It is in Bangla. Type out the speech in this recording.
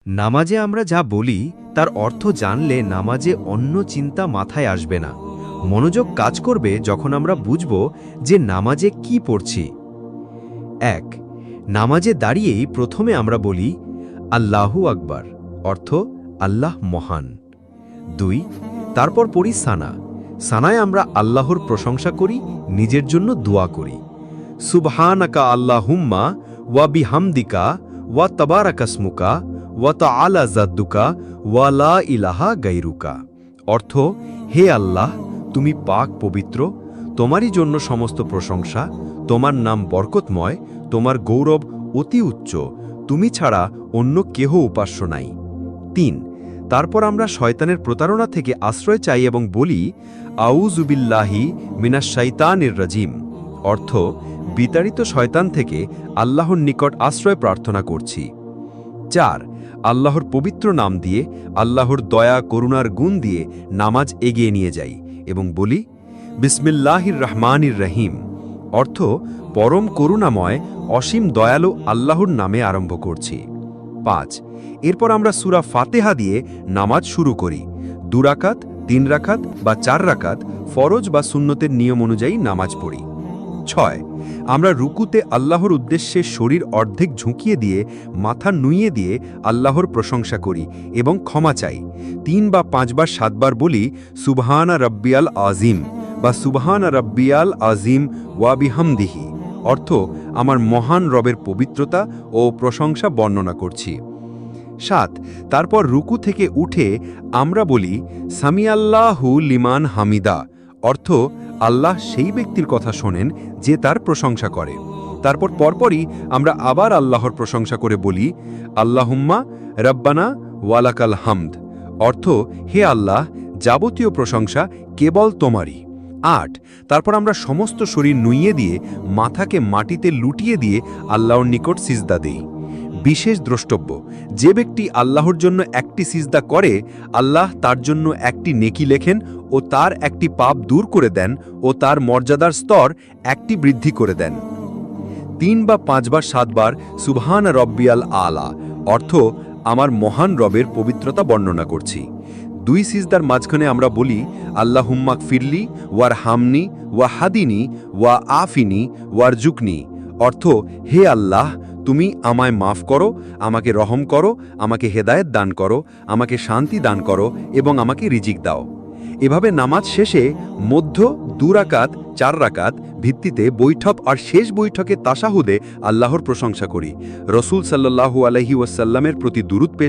নামাজে আমরা যা বলি তার অর্থ জানলে নামাজে অন্য চিন্তা মাথায় আসবে না। মনোযোগ কাজ করবে যখন আমরা বুঝব যে নামাজে কি পড়ছি। ১. নামাজে দাঁড়িয়েই প্রথমে আমরা বলি আল্লাহু আকবার, অর্থ আল্লাহ মহান। ২. তারপর পড়ি সানা। সানায় আমরা আল্লাহর প্রশংসা করি, নিজের জন্য দোয়া করি। সুবহানাকা আল্লাহুম্মা ওয়া বিহামদিকা ওয়া তাবারাকাসমুকা ওয়া তাআলা জাদ্দুকা ওয়া লা ইলাহা গায়রুকা, অর্থ হে আল্লাহ, তুমি পাক পবিত্র, তোমারই জন্য সমস্ত প্রশংসা, তোমার নাম বরকতময়, তোমার গৌরব অতি উচ্চ, তুমি ছাড়া অন্য কেহ উপাস্য নাই। ৩. তারপর আমরা শয়তানের প্রতারণা থেকে আশ্রয় চাই এবং বলি আউযু বিল্লাহি মিনাশ শাইতানির রাজিম, অর্থ বিতাড়িত শয়তান থেকে আল্লাহর নিকট আশ্রয় প্রার্থনা করছি। ৪. আল্লাহর পবিত্র নাম দিয়ে, আল্লাহর দয়া করুণার গুণ দিয়ে নামাজ এগিয়ে নিয়ে যাই এবং বলি বিসমিল্লাহির রহমানির রহিম, অর্থ পরম করুণাময় অসীম দয়ালু আল্লাহর নামে আরম্ভ করছি। ৫. এরপর আমরা সূরা ফাতিহা দিয়ে নামাজ শুরু করি। ২ রাকাত, ৩ রাকাত বা ৪ রাকাত ফরজ বা সুন্নতের নিয়ম অনুযায়ী নামাজ পড়ি। ৬. আমরা রুকুতে আল্লাহর উদ্দেশ্যে শরীর অর্ধেক ঝুঁকিয়ে দিয়ে মাথা নুইয়ে দিয়ে আল্লাহর প্রশংসা করি এবং ক্ষমা চাই। ৩ বা ৫ বার ৭ বার বলি সুবহানা রাব্বিয়াল আজিম বা সুবহানা রাব্বিয়াল আজিম ওয়া বিহামদিহি, অর্থ আমার মহান রবের পবিত্রতা ও প্রশংসা বর্ণনা করছি। ৭. তারপর রুকু থেকে উঠে আমরা বলি সামিআল্লাহু লিমান হামিদা, অর্থ আল্লাহ সেই ব্যক্তির কথা শোনেন যে তার প্রশংসা করে। তারপর পরপরই আমরা আবার আল্লাহর প্রশংসা করে বলি আল্লাহুম্মা রব্বানা ওয়ালাকাল হামদ, অর্থ হে আল্লাহ, যাবতীয় প্রশংসা কেবল তোমারই। ৮. তারপর আমরা সমস্ত শরীর নুইয়ে দিয়ে মাথাকে মাটিতে লুটিয়ে দিয়ে আল্লাহর নিকট সিজদা দেই। বিশেষ দ্রষ্টব্য, যে ব্যক্তি আল্লাহর জন্য একটি সিজদা করে, আল্লাহ তার জন্য একটি নেকি লেখেন ও তার একটি পাপ দূর করে দেন ও তার মর্যাদার স্তর একটি বৃদ্ধি করে দেন। ৩ বা ৫ বার ৭ বার সুবহান রব্বিয়াল আলা, অর্থ আমার মহান রবের পবিত্রতা বর্ণনা করছি। ২ সিজদার মাঝখানে আমরা বলি আল্লাহুম্মা ফিরলি ওয়ার হামনি ওয়া হাদিনি ওয়া আফিনি ওয়ার জুকনি, অর্থ হে আল্লাহ, তুমি আমায় মাফ করো, আমাকে রহম করো, আমাকে হেদায়েত দান করো, আমাকে শান্তি দান করো এবং আমাকে রিজিক দাও। এভাবে নামাজ শেষে মধ্য ২ রাকাত ৪ রাকাত ভিত্তিতে বৈঠক আর শেষ বৈঠকে তাশাহুদে আল্লাহর প্রশংসা করি। রসূল সাল্লাল্লাহু আলাইহি ওয়াসাল্লামের প্রতি দুরূদ পেশ